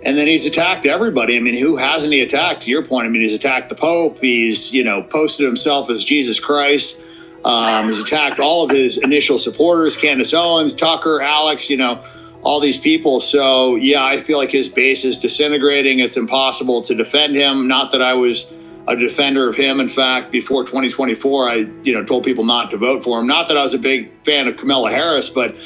And then he's attacked everybody. I mean, who hasn't he attacked? To your point, I mean, he's attacked the Pope. He's, posted himself as Jesus Christ. He's attacked all of his initial supporters, Candace Owens, Tucker, Alex, all these people. So, yeah, I feel like his base is disintegrating. It's impossible to defend him. Not that I was a defender of him. In fact, before 2024, I, told people not to vote for him. Not that I was a big fan of Kamala Harris, but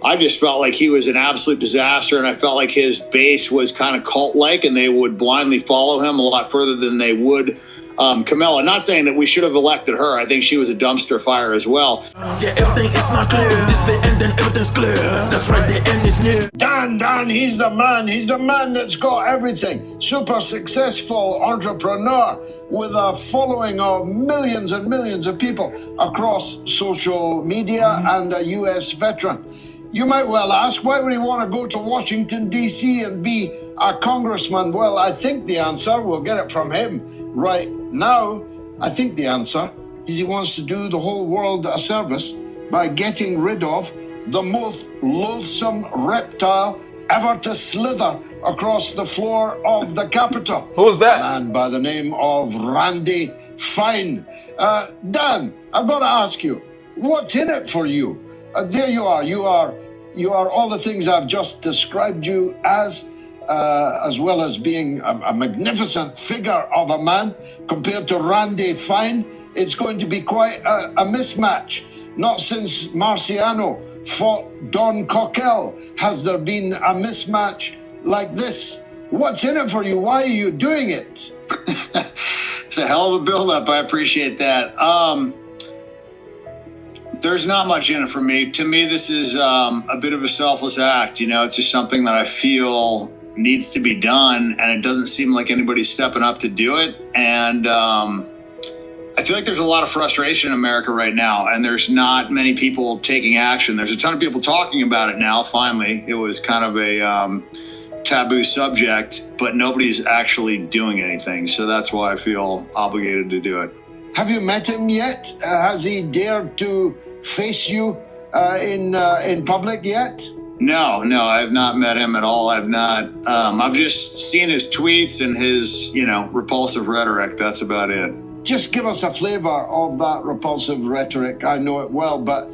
I just felt like he was an absolute disaster, and I felt like his base was kind of cult-like, and they would blindly follow him a lot further than they would Kamala. Not saying that we should have elected her. I think she was a dumpster fire as well. Yeah, everything is not clear. This the end and everything's clear. That's right, the end is near. Dan, he's the man. He's the man that's got everything. Super successful entrepreneur with a following of millions and millions of people across social media and a US veteran. You might well ask, why would he want to go to Washington, D.C. and be a congressman? Well, I think the answer, we'll get it from him right now, I think the answer is he wants to do the whole world a service by getting rid of the most loathsome reptile ever to slither across the floor of the Capitol. Who's that? A man by the name of Randy Fine. Dan, I've got to ask you, what's in it for you? There you are. You are all the things I've just described you as well as being a magnificent figure of a man compared to Randy Fine. It's going to be quite a mismatch. Not since Marciano fought Don Coquel has there been a mismatch like this. What's in it for you? Why are you doing it? It's a hell of a buildup. I appreciate that. There's not much in it for me. To me, this is a bit of a selfless act. It's just something that I feel needs to be done, and it doesn't seem like anybody's stepping up to do it. And I feel like there's a lot of frustration in America right now, and there's not many people taking action. There's a ton of people talking about it now, finally. It was kind of a taboo subject, but nobody's actually doing anything. So that's why I feel obligated to do it. Have you met him yet? Has he dared to face you in public yet? No, I have not met him at all. I've just seen his tweets and his, repulsive rhetoric. That's about it. Just give us a flavor of that repulsive rhetoric. I know it well, but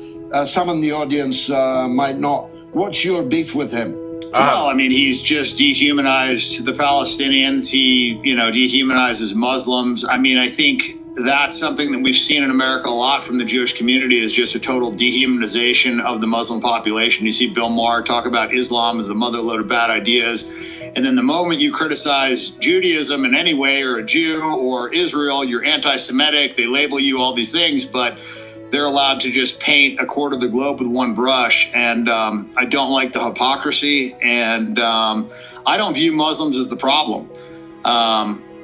some in the audience might not. What's your beef with him? Well, I mean, he's just dehumanized the Palestinians. He, dehumanizes Muslims. I mean, I think that's something that we've seen in America a lot from the Jewish community, is just a total dehumanization of the Muslim population. You see Bill Maher talk about Islam as the motherlode of bad ideas. And then the moment you criticize Judaism in any way, or a Jew or Israel, you're anti-Semitic. They label you all these things, but they're allowed to just paint a quarter of the globe with one brush. And I don't like the hypocrisy. And I don't view Muslims as the problem.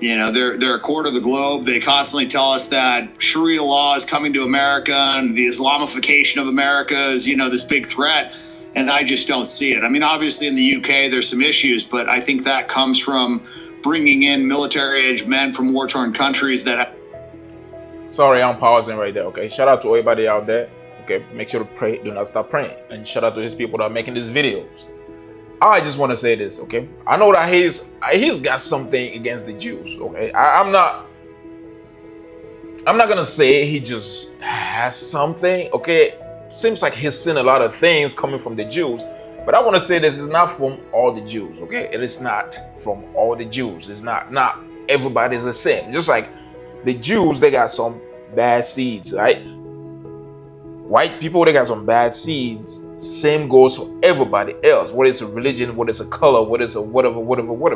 They're a quarter of the globe. They constantly tell us that Sharia law is coming to America and the Islamification of America is, this big threat. And I just don't see it. I mean, obviously in the UK, there's some issues, but I think that comes from bringing in military-aged men from war-torn countries that... Sorry, I'm pausing right there, okay? Shout out to everybody out there, okay? Make sure to pray, do not stop praying. And shout out to his people that are making these videos. I just want to say this, okay? I know that he's got something against the Jews, okay? I'm not gonna say he just has something, okay? Seems like he's seen a lot of things coming from the Jews, but I want to say this is not from all the Jews, okay? It is not from all the Jews. It's not everybody's the same. Just like the Jews, they got some bad seeds, right? White people, they got some bad seeds. Same goes for everybody else. What is a religion, what is a color, what is a whatever.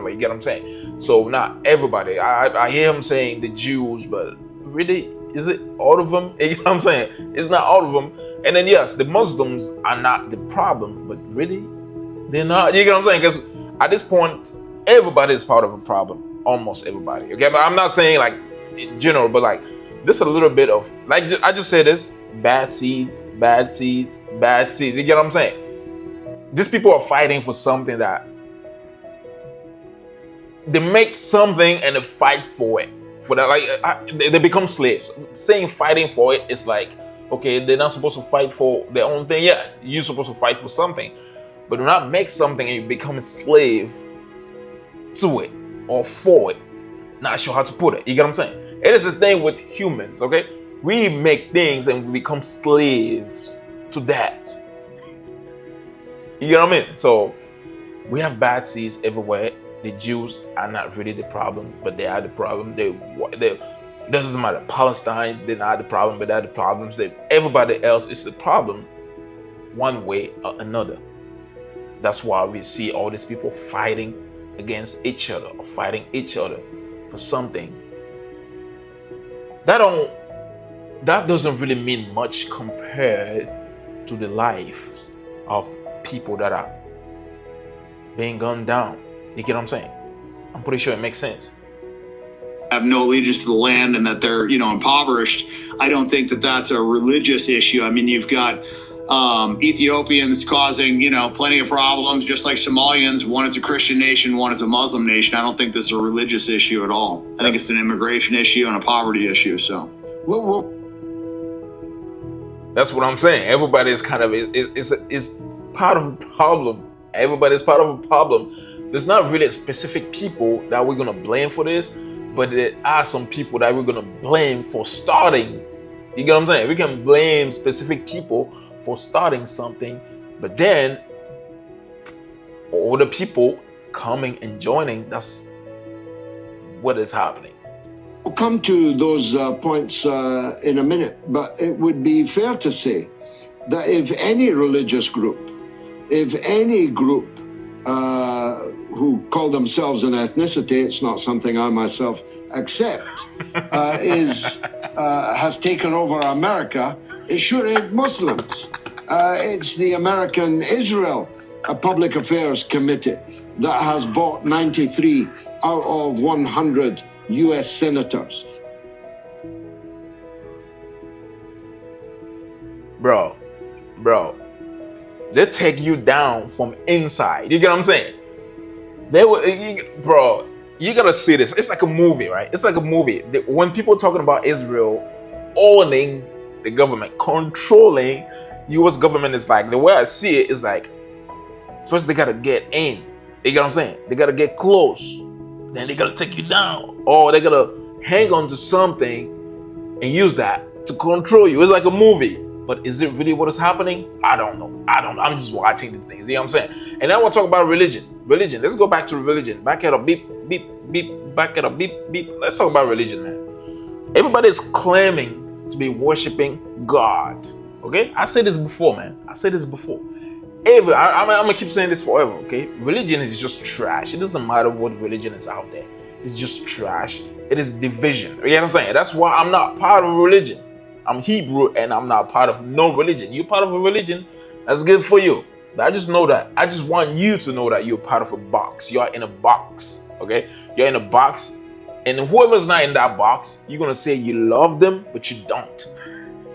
You get what I'm saying? So not everybody. I hear him saying the Jews, but really, is it all of them? You know what I'm saying? It's not all of them. And then yes, the Muslims are not the problem, but really, they're not. You get what I'm saying? Because at this point, everybody is part of a problem. Almost everybody. Okay, but I'm not saying like in general, but like this is a little bit of like I just said this: bad seeds, bad seeds, bad seeds. You get what I'm saying? These people are fighting for something that they make something and they fight for it. For that, like they become slaves. Saying fighting for it is like, okay, they're not supposed to fight for their own thing. Yeah, you're supposed to fight for something, but do not make something and you become a slave to it or for it. Not sure how to put it. You get what I'm saying? It is the thing with humans, okay? We make things and we become slaves to that. You get what I mean? So we have bad seeds everywhere. The Jews are not really the problem, but they are the problem. They doesn't matter. Palestinians, they're not the problem, but they're the problems. Everybody else is the problem, one way or another. That's why we see all these people fighting against each other or fighting each other for something. That doesn't really mean much compared to the lives of people that are being gunned down. You get what I'm saying? I'm pretty sure it makes sense. Have no allegiance to the land and that they're, impoverished. I don't think that that's a religious issue. I mean, you've got Ethiopians causing, plenty of problems, just like Somalians. One is a Christian nation, one is a Muslim nation. I don't think this is a religious issue at all. I think it's an immigration issue and a poverty issue. So, that's what I'm saying. Everybody is kind of is part of a problem. Everybody is part of a problem. There's not really specific people that we're gonna blame for this, but there are some people that we're gonna blame for starting. You get what I'm saying? We can blame specific people for starting something, but then all the people coming and joining, that's what is happening. We'll come to those points in a minute, but it would be fair to say that if any religious group, if any group who call themselves an ethnicity, it's not something I myself accept, has taken over America, it sure ain't Muslims. It's the American Israel Public Affairs Committee that has bought 93 out of 100 US senators. Bro, they take you down from inside. You get what I'm saying? Bro, you gotta see this. It's like a movie, right? It's like a movie. When people talking about Israel owning the government, controlling US government, is like, the way I see it is like, first they gotta get in. You get what I'm saying? They gotta get close. Then they gotta take you down. Or they gotta hang on to something and use that to control you. It's like a movie. But is it really what is happening? I don't know. I'm just watching the things. You know what I'm saying? And now we'll talk about religion. Religion. Let's go back to religion. Back it up. Beep, beep, beep. Back it up. Beep, beep. Let's talk about religion, man. Everybody is claiming to be worshiping God. Okay? I said this before, man. I said this before. I'm gonna keep saying this forever, okay? Religion is just trash. It doesn't matter what religion is out there. It's just trash. It is division. You know what I'm saying? That's why I'm not part of religion. I'm Hebrew and I'm not part of no religion. You're part of a religion, that's good for you. But I just know that. I just want you to know that you're part of a box. You are in a box, okay? You're in a box, and whoever's not in that box, you're gonna say you love them, but you don't.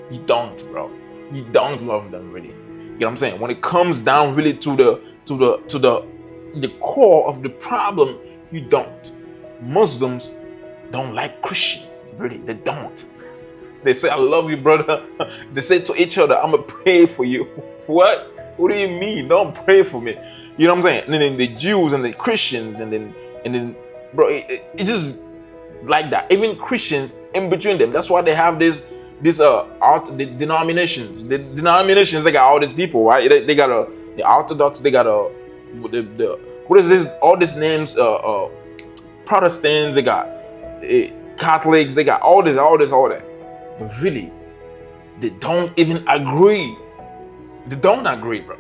You don't, bro. You don't love them, really. You know what I'm saying? When it comes down really to the core of the problem, you don't. Muslims don't like Christians, really. They don't. They say, I love you, brother. They say to each other, I'm gonna pray for you. What? What do you mean? Don't pray for me. You know what I'm saying? And then the Jews and the Christians, and then, bro, it's just like that. Even Christians in between them. That's why they have the denominations. The denominations, they got all these people, right? They got the Orthodox. They got what is this? All these names. Protestants. They got Catholics. They got all that. But really, they don't even agree. They don't agree, bro.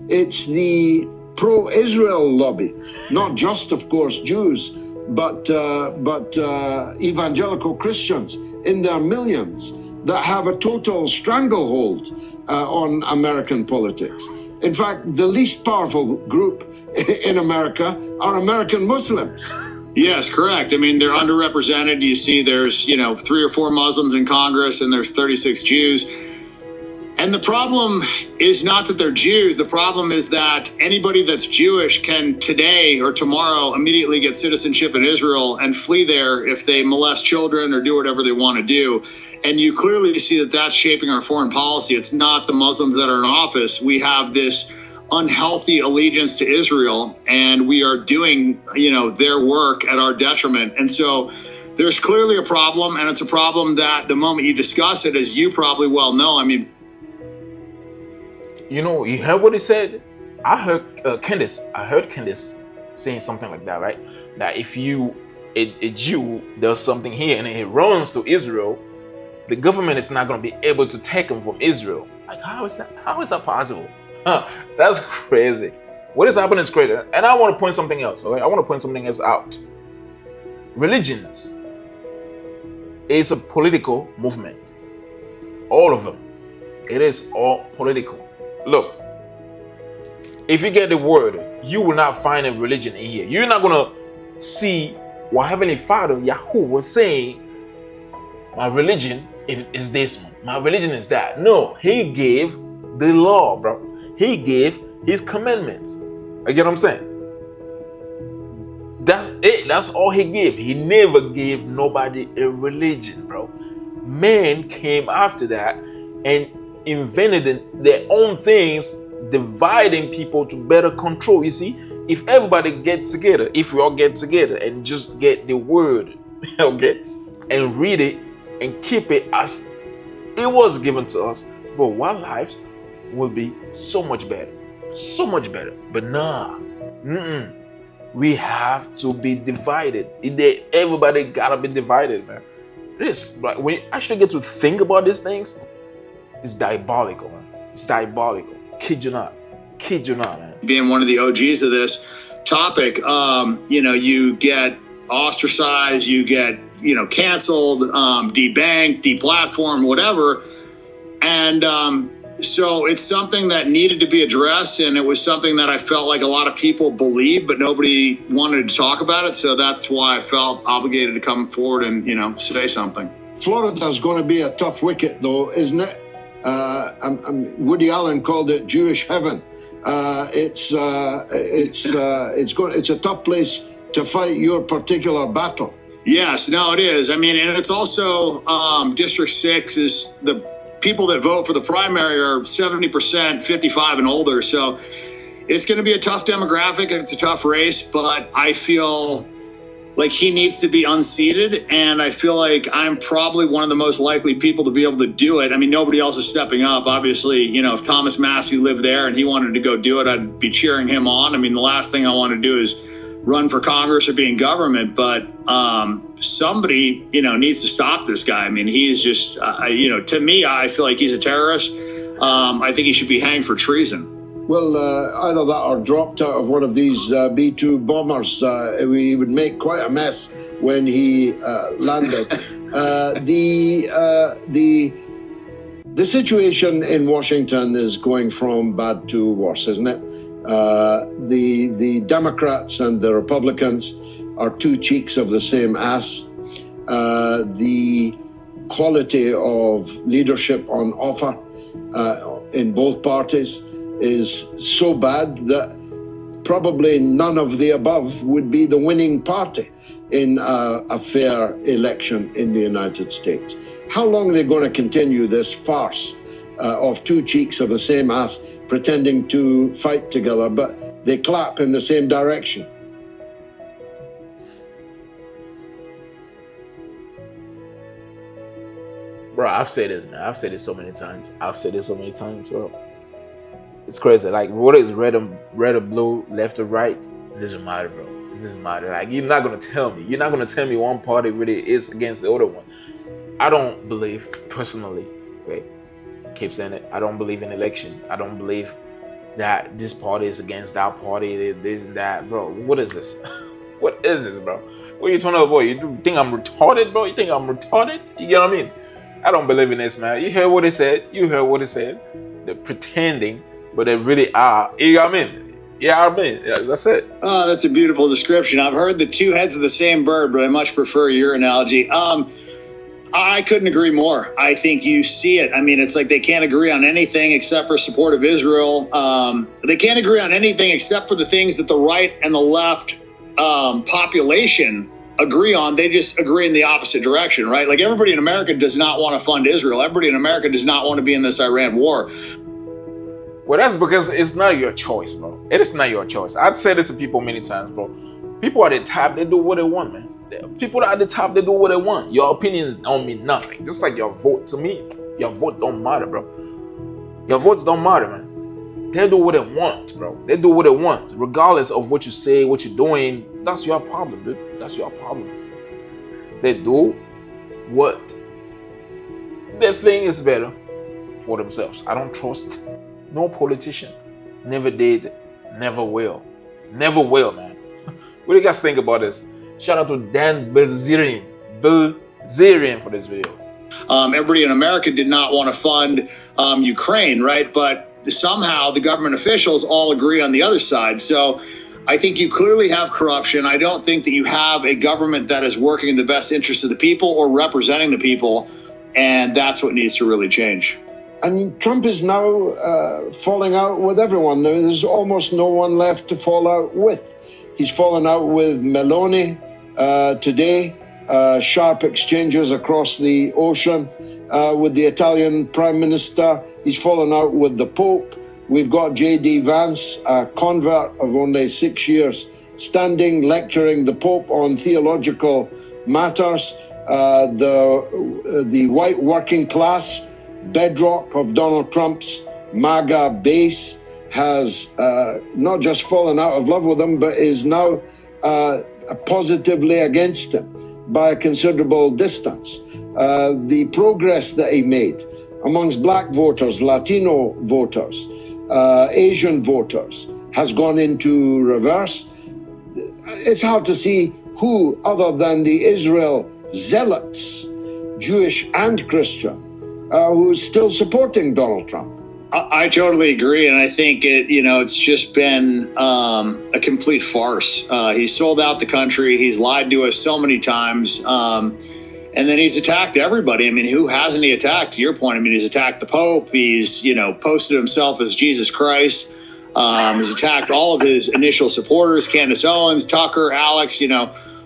It's the pro-Israel lobby, not just, of course, Jews, but evangelical Christians in their millions that have a total stranglehold on American politics. In fact, the least powerful group in America are American Muslims. Yes, correct. I mean, they're underrepresented. You see there's, 3 or 4 Muslims in Congress and there's 36 Jews. And the problem is not that they're Jews. The problem is that anybody that's Jewish can today or tomorrow immediately get citizenship in Israel and flee there if they molest children or do whatever they want to do. And you clearly see that that's shaping our foreign policy. It's not the Muslims that are in office. We have this unhealthy allegiance to Israel, and we are doing, their work at our detriment. And so there's clearly a problem, and it's a problem that the moment you discuss it, as you probably well know, I mean, you heard what he said? I heard Candice saying something like that, right? That if a Jew does something here and he runs to Israel, the government is not going to be able to take him from Israel. Like, how is that possible? That's crazy. What is happening is crazy. And I want to point something else, okay? I want to point something else out. Religions is a political movement. All of them. It is all political. Look, if you get the word, you will not find a religion in here. You're not going to see what Heavenly Father, Yahoo, was saying, my religion is this one. My religion is that. No, he gave the law, bro. He gave his commandments. You get what I'm saying? That's it. That's all he gave. He never gave nobody a religion, bro. Man came after that and invented their own things, dividing people to better control. You see, if everybody gets together, if we all get together and just get the word, okay, and read it and keep it as it was given to us, bro, our lives will be so much better. So much better. But nah, we have to be divided. Everybody gotta be divided, man. This, like, when you actually get to think about these things, it's diabolical, man. It's diabolical. Kid you not, man. Being one of the OGs of this topic, you get ostracized, you get, canceled, debanked, deplatformed, whatever. And so it's something that needed to be addressed, and it was something that I felt like a lot of people believed, but nobody wanted to talk about it. So that's why I felt obligated to come forward and, say something. Florida's going to be a tough wicket, though, isn't it? Woody Allen called it Jewish heaven. It's a tough place to fight your particular battle. Yes, no, it is. I mean, and it's also District 6 is the people that vote for the primary are 70% 55 and older. So it's going to be a tough demographic. It's a tough race, but I feel like he needs to be unseated. And I feel like I'm probably one of the most likely people to be able to do it. I mean, nobody else is stepping up. Obviously, if Thomas Massey lived there and he wanted to go do it, I'd be cheering him on. I mean, the last thing I want to do is run for Congress or be in government, but somebody, needs to stop this guy. I mean, he's just, to me, I feel like he's a terrorist. I think he should be hanged for treason. Well, either that or dropped out of one of these B-2 bombers. We would make quite a mess when he landed. The situation in Washington is going from bad to worse, isn't it? The Democrats and the Republicans are two cheeks of the same ass. The quality of leadership on offer in both parties is so bad that probably none of the above would be the winning party in a fair election in the United States. How long are they going to continue this farce of two cheeks of the same ass pretending to fight together, but they clap in the same direction? Bro, I've said this, man. I've said it so many times, bro. It's crazy. Like, what is red or blue, left or right? It doesn't matter, bro. It doesn't matter. Like, you're not gonna tell me. You're not gonna tell me one party really is against the other one. I don't believe personally. Okay, keep saying it. I don't believe in election. I don't believe that this party is against that party. This and that, bro. What is this? What is this, bro? What are you talking about, boy? You think I'm retarded, bro? You think I'm retarded? You get what I mean? I don't believe in this, man. You heard what he said. They're pretending, but they really are. You know what I mean? Yeah, that's it. Oh, that's a beautiful description. I've heard the two heads of the same bird, but I much prefer your analogy. I couldn't agree more. I think you see it. I mean, it's like they can't agree on anything except for support of Israel. They can't agree on anything except for the things that the right and the left population agree on. They just agree in the opposite direction, right? Like, everybody in America does not want to fund Israel. Everybody in America does not want to be in this Iran war. Well, that's because it's not your choice, bro. It is not your choice. I've said this to people many times, bro. People at the top, they do what they want, man. People at the top, they do what they want. Your opinions don't mean nothing. Just like your vote to me, your vote don't matter, bro. Your votes don't matter, man. They do what they want, bro. They do what they want. Regardless of what you say, what you're doing, that's your problem, dude. That's your problem. They do what they think is better for themselves. I don't trust no politician. Never did, never will. Never will, man. What do you guys think about this? Shout out to BILZERIAN for this video. Everybody in America did not want to fund Ukraine, right? But somehow the government officials all agree on the other side. So I think you clearly have corruption. I don't think that you have a government that is working in the best interest of the people or representing the people. And that's what needs to really change. And Trump is now falling out with everyone. There's almost no one left to fall out with. He's fallen out with Meloni today. Sharp exchanges across the ocean with the Italian Prime Minister. He's fallen out with the Pope. We've got J.D. Vance, a convert of only 6 years, standing, lecturing the Pope on theological matters. The white working class, bedrock of Donald Trump's MAGA base, has not just fallen out of love with him, but is now positively against him by a considerable distance. The progress that he made amongst black voters, Latino voters, Asian voters has gone into reverse. It's hard to see who, other than the Israel zealots, Jewish and Christian, who's still supporting Donald Trump. I totally agree, and I think it's just been a complete farce. He's sold out the country. He's lied to us so many times, and then he's attacked everybody. I mean, who hasn't he attacked? To your point, I mean, he's attacked the Pope. He's posted himself as Jesus Christ. He's attacked all of his initial supporters: Candace Owens, Tucker, Alex.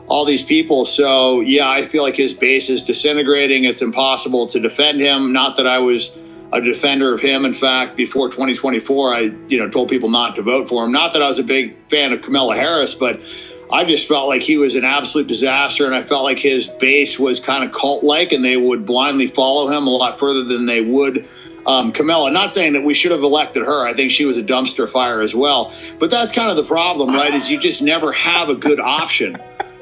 All these people. So yeah, I feel like his base is disintegrating. It's impossible to defend him. Not that I was a defender of him. In fact, before 2024, I told people not to vote for him. Not that I was a big fan of Kamala Harris, but I just felt like he was an absolute disaster, and I felt like his base was kind of cult-like, and they would blindly follow him a lot further than they would Kamala. Not saying that we should have elected her. I think she was a dumpster fire as well. But that's kind of the problem, right? Is you just never have a good option.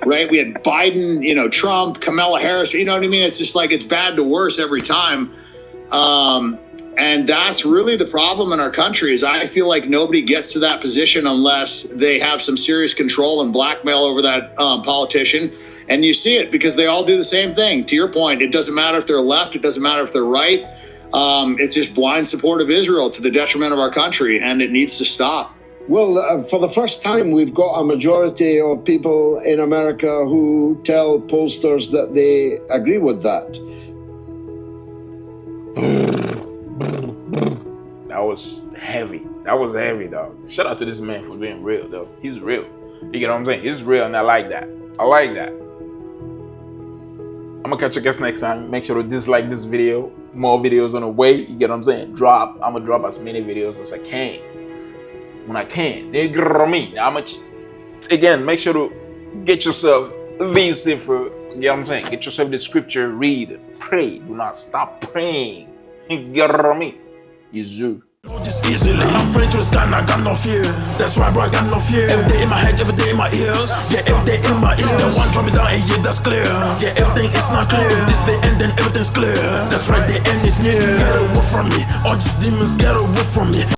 Right? We had Biden, Trump, Kamala Harris. You know what I mean? It's just like it's bad to worse every time. And that's really the problem in our country is I feel like nobody gets to that position unless they have some serious control and blackmail over that politician. And you see it because they all do the same thing. To your point, it doesn't matter if they're left. It doesn't matter if they're right. It's just blind support of Israel to the detriment of our country, and it needs to stop. Well, for the first time, we've got a majority of people in America who tell pollsters that they agree with that. That was heavy. That was heavy, dog. Shout out to this man for being real, though. He's real. You get what I'm saying? He's real, and I like that. I like that. I'm gonna catch you guys next time. Make sure to dislike this video. More videos on the way. You get what I'm saying? I'm gonna drop as many videos as I can. When I can. You get what I mean? Again, make sure to get yourself these for, you know what I'm saying? Get yourself the scripture, read, pray. Do not stop praying. You get what I mean? Yes, sir. Just easily, I'm praying to the sky and I got no fear. That's right, bro, I got no fear. Every day in my head, every day in my ears. Yeah, every day in my ears. The one draw me down and yeah, that's clear. Yeah, everything is not clear. This the end, then everything's clear. That's right, the end is near. Get away from me, all these demons get away from me.